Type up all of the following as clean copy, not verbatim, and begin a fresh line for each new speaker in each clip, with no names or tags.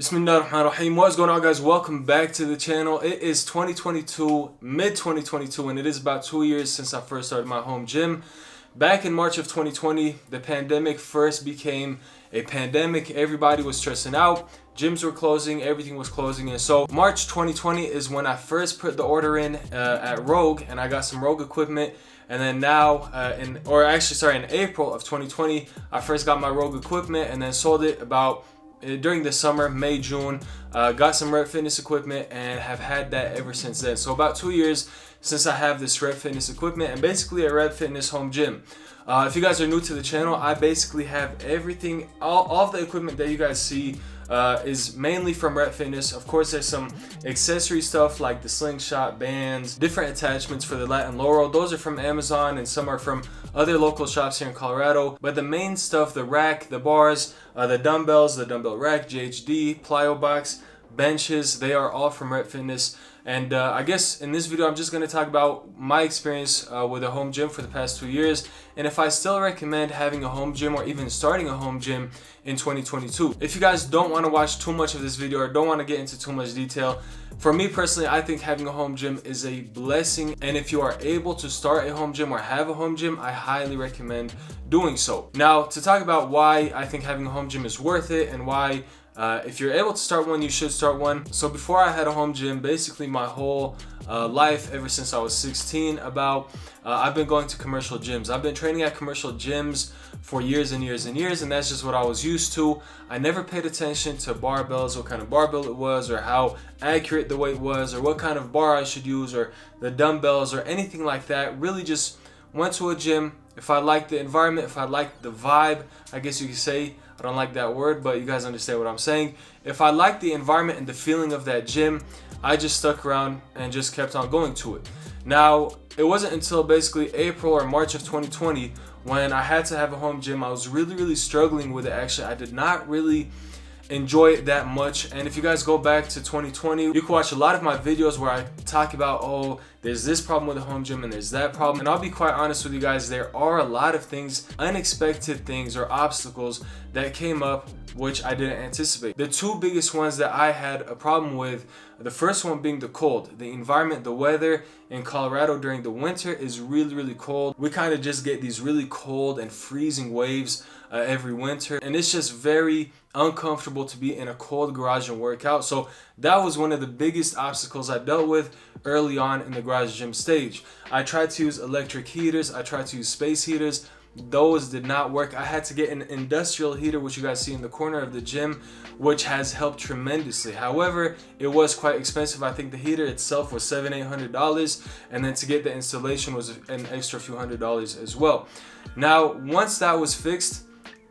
Bismillahirrahmanirrahim. What's going on, guys? Welcome back to the channel. It is 2022, mid 2022, and it is about 2 years since I first started my home gym. Back in March of 2020, the pandemic first became a pandemic. Everybody was stressing out. Gyms were closing, everything was closing, and so March 2020 is when I first put the order in at Rogue, and I got some Rogue equipment. And then now, in April of 2020, I first got my Rogue equipment and then sold it about during the summer, May, June. Got some Rep Fitness equipment and have had that ever since then. So about 2 years since I have this Rep Fitness equipment and basically a Rep Fitness home gym. If you guys are new to the channel, I basically have everything, all of the equipment that you guys see is mainly from Rep Fitness. Of course, there's some accessory stuff like the slingshot, bands, different attachments for the lat and lower row. Those are from Amazon and some are from other local shops here in Colorado. But the main stuff, the rack, the bars, the dumbbells, the dumbbell rack, GHD, plyo box, benches, they are all from Rep Fitness. And I guess in this video I'm just going to talk about my experience with a home gym for the past 2 years, and if I still recommend having a home gym or even starting a home gym in 2022. If you guys don't want to watch too much of this video or don't want to get into too much detail, for me personally, I think having a home gym is a blessing, and if you are able to start a home gym or have a home gym, I highly recommend doing so. Now, to talk about why I think having a home gym is worth it and why if you're able to start one, you should start one. So before I had a home gym, basically my whole life, ever since I was 16, I've been going to commercial gyms. I've been training at commercial gyms for years and years and years, and that's just what I was used to. I never paid attention to barbells, what kind of barbell it was, or how accurate the weight was, or what kind of bar I should use, or the dumbbells, or anything like that. Really just went to a gym. If I liked the environment, if I liked the vibe, I guess you could say, I don't like that word, but you guys understand what I'm saying. If I liked the environment and the feeling of that gym, I just stuck around and just kept on going to it. Now, it wasn't until basically April or March of 2020 when I had to have a home gym. I was really struggling with it. Actually, I did not really enjoy it that much. And if you guys go back to 2020, you can watch a lot of my videos where I talk about, oh, there's this problem with the home gym and there's that problem. And I'll be quite honest with you guys, there are a lot of things, unexpected things or obstacles that came up which I didn't anticipate. The two biggest ones that I had a problem with, the first one being the cold. The environment, the weather in Colorado during the winter is really cold. We kind of just get these really cold and freezing waves every winter, and it's just very uncomfortable to be in a cold garage and work out. So that was one of the biggest obstacles I dealt with early on in the garage gym stage. I tried to use electric heaters, I tried to use space heaters. Those did not work. I had to get an industrial heater, which you guys see in the corner of the gym, which has helped tremendously. However, it was quite expensive. I think the heater itself was $700-800, and then to get the installation was an extra few $100s as well. Now, once that was fixed,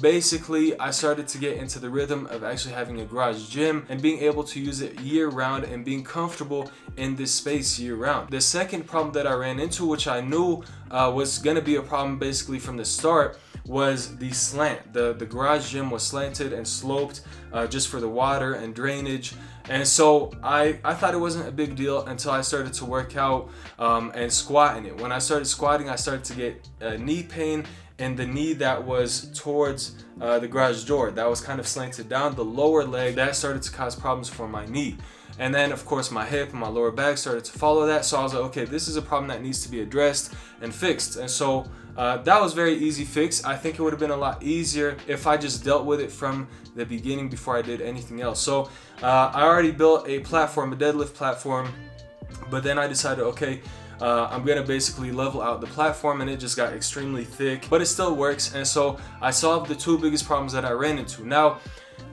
basically I started to get into the rhythm of actually having a garage gym and being able to use it year round and being comfortable in this space year round. The second problem that I ran into, which I knew was going to be a problem basically from the start, was the slant. The garage gym was slanted and sloped just for the water and drainage. And so I thought it wasn't a big deal until I started to work out and squat in it. When I started squatting, I started to get knee pain in the knee that was towards the garage door. That was kind of slanted down. The lower leg, that started to cause problems for my knee. And then of course my hip and my lower back started to follow that. So I was like, okay, this is a problem that needs to be addressed and fixed. And so that was very easy fix. I think it would have been a lot easier if I just dealt with it from the beginning before I did anything else. So I already built a platform, a deadlift platform, but then I decided, okay, I'm gonna basically level out the platform, and it just got extremely thick, but it still works. And so I solved the two biggest problems that I ran into. Now,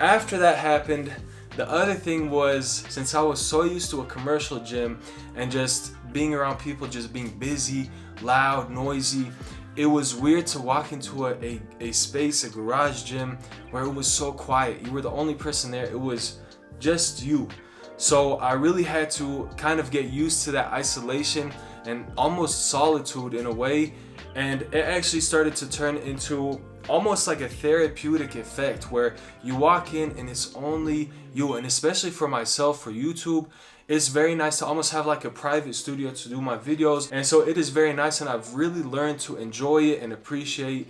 after that happened, the other thing was, since I was so used to a commercial gym and just being around people just being busy, loud, noisy, it was weird to walk into a space, a garage gym, where it was so quiet. You were the only person there. It was just you. So I really had to kind of get used to that isolation and almost solitude in a way, and it actually started to turn into almost like a therapeutic effect where you walk in and it's only you. And especially for myself, for YouTube, it's very nice to almost have like a private studio to do my videos, and so it is very nice, and I've really learned to enjoy it and appreciate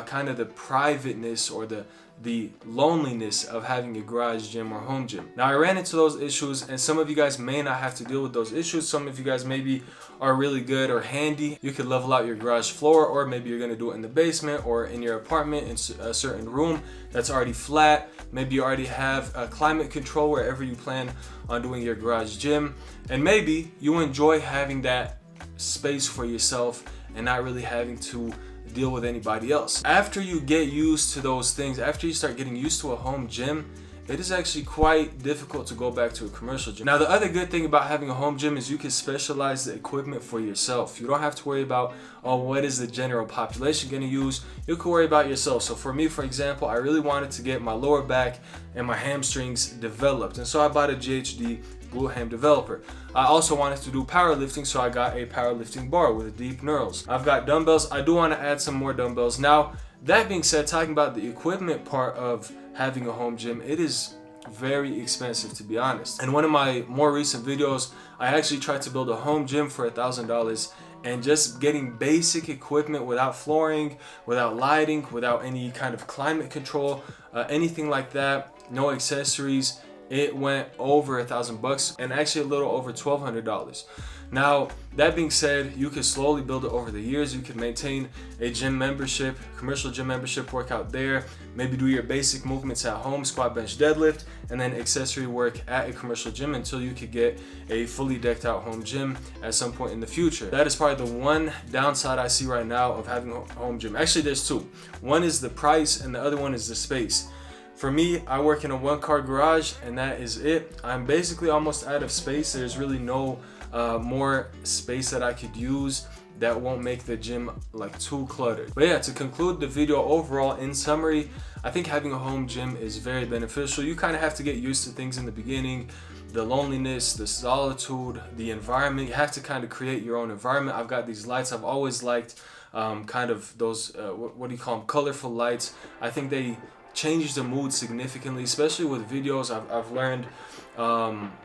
kind of the privateness or the the loneliness of having a garage gym or home gym. Now, I ran into those issues, and some of you guys may not have to deal with those issues. Some of you guys maybe are really good or handy. You could level out your garage floor, or maybe you're gonna do it in the basement or in your apartment in a certain room that's already flat. Maybe you already have a climate control wherever you plan on doing your garage gym. And maybe you enjoy having that space for yourself and not really having to deal with anybody else. After you get used to those things, after you start getting used to a home gym, it is actually quite difficult to go back to a commercial gym. Now, the other good thing about having a home gym is you can specialize the equipment for yourself. You don't have to worry about, oh, what is the general population gonna use? You can worry about yourself. So for me, for example, I really wanted to get my lower back and my hamstrings developed. And so I bought a GHD glute ham developer. I also wanted to do powerlifting, so I got a powerlifting bar with deep knurls. I've got dumbbells. I do want to add some more dumbbells. Now, that being said, talking about the equipment part of having a home gym, it is very expensive, to be honest. In one of my more recent videos, I actually tried to build a home gym for $1,000, and just getting basic equipment without flooring, without lighting, without any kind of climate control, anything like that, no accessories, it went over $1,000 and actually a little over $1,200. Now, that being said, you could slowly build it over the years. You could maintain a gym membership, commercial gym membership, work out there, maybe do your basic movements at home, squat, bench, deadlift, and then accessory work at a commercial gym until you could get a fully decked out home gym at some point in the future. That is probably the one downside I see right now of having a home gym. Actually, there's two. One is the price and the other one is the space. For me, I work in a one-car garage and that is it. I'm basically almost out of space. There's really no more space that I could use that won't make the gym like too cluttered. But yeah, to conclude the video overall, in summary, I think having a home gym is very beneficial. You kind of have to get used to things in the beginning, the loneliness, the solitude, the environment. You have to kind of create your own environment. I've got these lights. I've always liked kind of those, what do you call them, colorful lights. I think they change the mood significantly, especially with videos. I've learned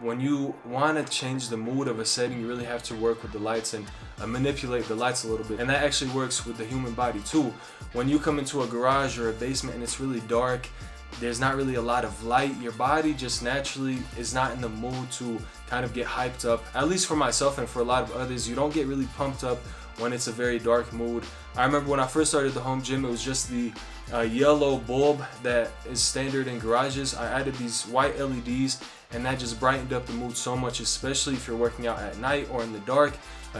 when you want to change the mood of a setting, you really have to work with the lights and manipulate the lights a little bit. And that actually works with the human body too. When you come into a garage or a basement and it's really dark, there's not really a lot of light, your body just naturally is not in the mood to kind of get hyped up. At least for myself and for a lot of others, you don't get really pumped up when it's a very dark mood. I remember when I first started the home gym, it was just the yellow bulb that is standard in garages. I added these white LEDs and that just brightened up the mood so much, especially if you're working out at night or in the dark.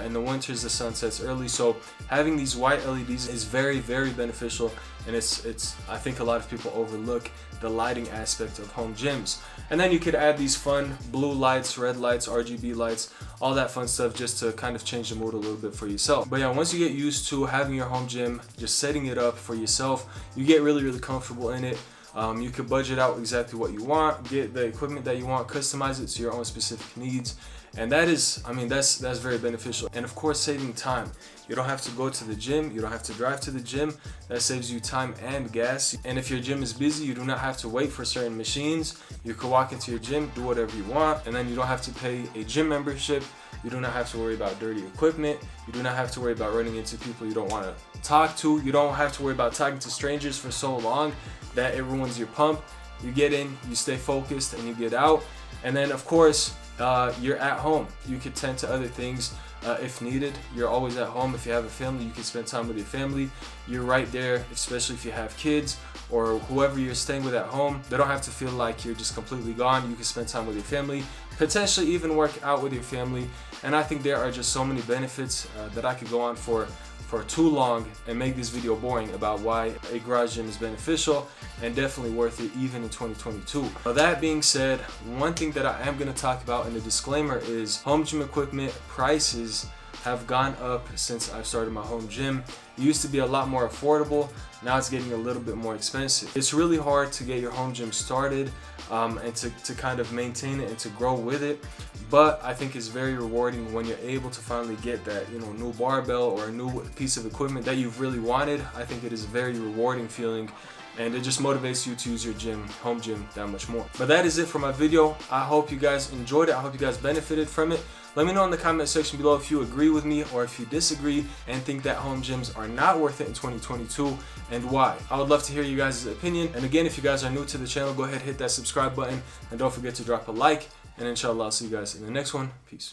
In the winters, the sun sets early, so having these white LEDs is very, very beneficial, and it's I think a lot of people overlook the lighting aspect of home gyms. And then you could add these fun blue lights, red lights, RGB lights, all that fun stuff just to kind of change the mood a little bit for yourself. But yeah, once you get used to having your home gym, just setting it up for yourself, you get really, really comfortable in it. You could budget out exactly what you want, get the equipment that you want, customize it to your own specific needs. And that is, I mean, that's very beneficial. And of course, saving time. You don't have to go to the gym. You don't have to drive to the gym. That saves you time and gas. And if your gym is busy, you do not have to wait for certain machines. You can walk into your gym, do whatever you want, and then you don't have to pay a gym membership. You do not have to worry about dirty equipment. You do not have to worry about running into people you don't want to talk to. You don't have to worry about talking to strangers for so long that it ruins your pump. You get in, you stay focused, and you get out. And then, of course, you're at home. You could tend to other things if needed. You're always at home. If you have a family, you can spend time with your family. You're right there, especially if you have kids or whoever you're staying with at home. They don't have to feel like you're just completely gone. You can spend time with your family, potentially even work out with your family. And I think there are just so many benefits that I could go on for too long and make this video boring about why a garage gym is beneficial and definitely worth it even in 2022. Now, that being said, one thing that I am going to talk about in the disclaimer is home gym equipment prices have gone up since I've started my home gym. It used to be a lot more affordable. Now it's getting a little bit more expensive. It's really hard to get your home gym started and to kind of maintain it and to grow with it. But I think it's very rewarding when you're able to finally get that, new barbell or a new piece of equipment that you've really wanted. I think it is a very rewarding feeling, and it just motivates you to use your home gym that much more. But that is it for my video. I hope you guys enjoyed it. I hope you guys benefited from it. Let me know in the comment section below if you agree with me or if you disagree and think that home gyms are not worth it in 2022 and why. I would love to hear you guys' opinion. And again, if you guys are new to the channel, go ahead, hit that subscribe button, and don't forget to drop a like. And inshallah, I'll see you guys in the next one. Peace.